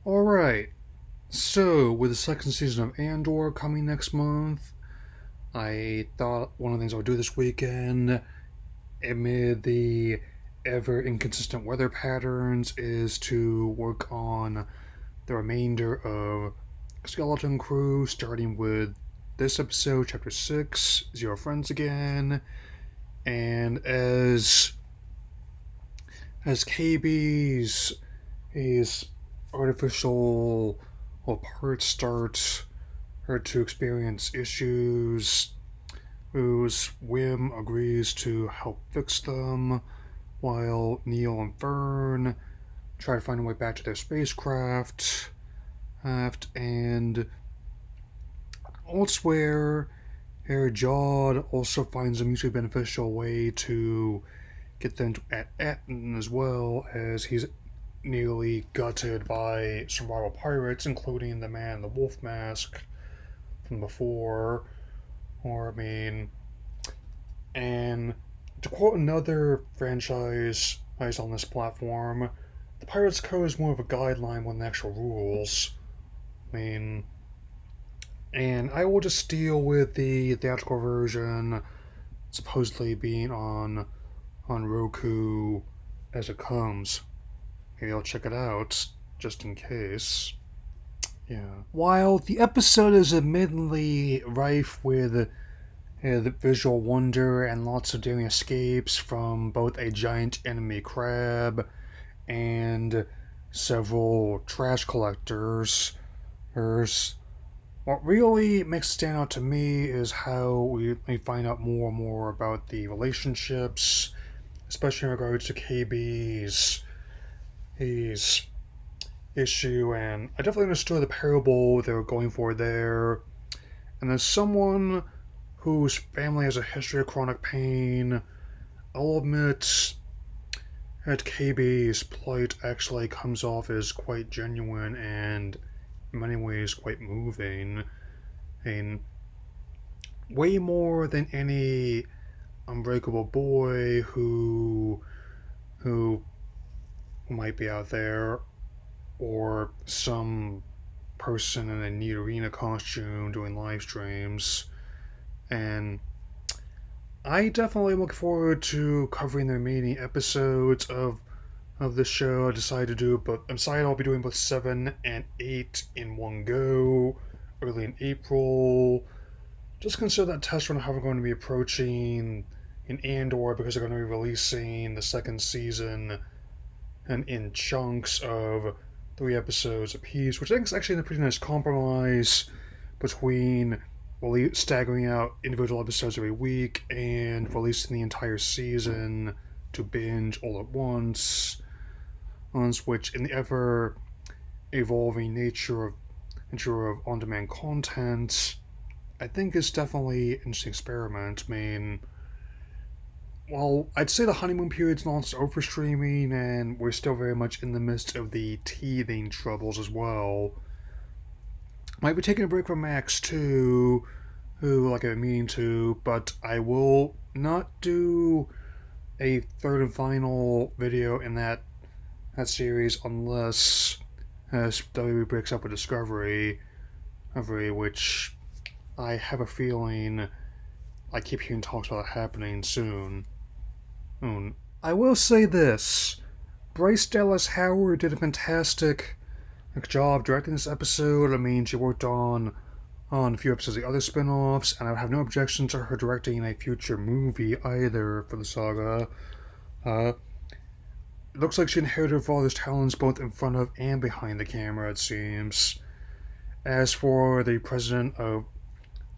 Alright, so with the second season of Andor coming next month, I thought one of the things I would do this weekend, amid the ever inconsistent weather patterns, is to work on the remainder of Skeleton Crew, starting with this episode, Chapter 6, Zero Friends Again, and as KB's his artificial parts start her to experience issues, whose whim agrees to help fix them, while Neil and Fern try to find a way back to their spacecraft. And elsewhere, Harry Jod also finds a mutually beneficial way to get them to at Atten, as well as he's nearly gutted by some rival pirates, including the man in the wolf mask from before. Or, I mean, and to quote another franchise based on this platform, the Pirates Code is more of a guideline than the actual rules. I mean, and I will just deal with the theatrical version supposedly being on Roku as it comes. Maybe I'll check it out just in case. Yeah. While the episode is admittedly rife with the visual wonder and lots of daring escapes from both a giant enemy crab and several trash collectors, what really makes it stand out to me is how we find out more and more about the relationships, especially in regards to KB's his issue, and I definitely understood the parable they were going for there. And as someone whose family has a history of chronic pain, I'll admit that KB's plight actually comes off as quite genuine and, in many ways, quite moving. And way more than any unbreakable boy who might be out there, or some person in a neat arena costume doing live streams. And I definitely look forward to covering the remaining episodes of the show. I decided to do, but I'm decided I'll be doing both 7 and 8 in one go early in April. Just consider that test run how we're going to be approaching in Andor, because they're going to be releasing the second season and in chunks of 3 episodes apiece, which I think is actually a pretty nice compromise between staggering out individual episodes every week and releasing the entire season to binge all at once. Which, in the ever evolving nature of on-demand content, I think is definitely an interesting experiment. I mean, well, I'd say the honeymoon period's not over streaming, and we're still very much in the midst of the teething troubles as well. Might be taking a break from Max too, who like I've been meaning to, but I will not do a third and final video in that series unless WB breaks up with Discovery, which I have a feeling I keep hearing talks about it happening soon. I will say this: Bryce Dallas Howard did a fantastic job directing this episode. I mean, she worked on a few episodes of the other spin-offs, and I have no objection to her directing a future movie either for the saga. It looks like she inherited her father's talents both in front of and behind the camera, it seems. As for the president of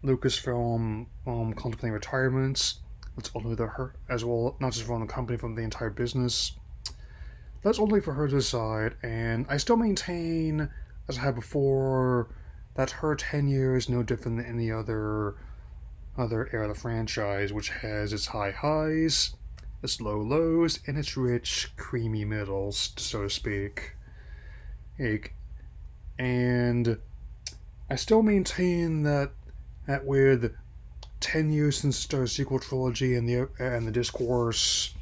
Lucasfilm contemplating retirement, that's only her, as well, not just from the company, from the entire business. That's only for her to decide, and I still maintain, as I have before, that her tenure is no different than any other era of the franchise, which has its high highs, its low lows, and its rich, creamy middles, so to speak. And I still maintain that with 10 years since the Star sequel trilogy and the discourse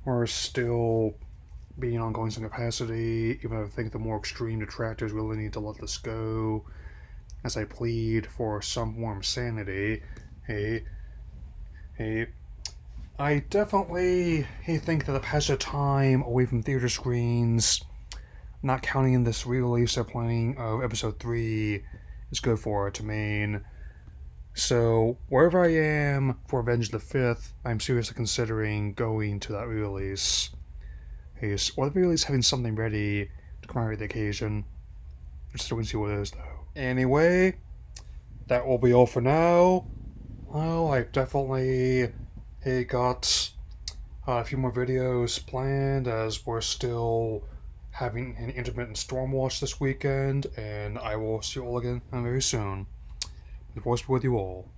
are still being on going some capacity, even though I think the more extreme detractors really need to let this go, as I plead for some form of sanity. Hey, hey, I definitely think that the passage of time away from theater screens, not counting in this re-release they're planning of episode 3, is good for it to mean. So, wherever I am for Revenge of the Fifth, I'm seriously considering going to that re-release. Or the re-release having something ready to commemorate the occasion. I'm still going to see what it is, though. Anyway, that will be all for now. Well, I've definitely got a few more videos planned as we're still having an intermittent storm watch this weekend, and I will see you all again very soon. The voice be with you all.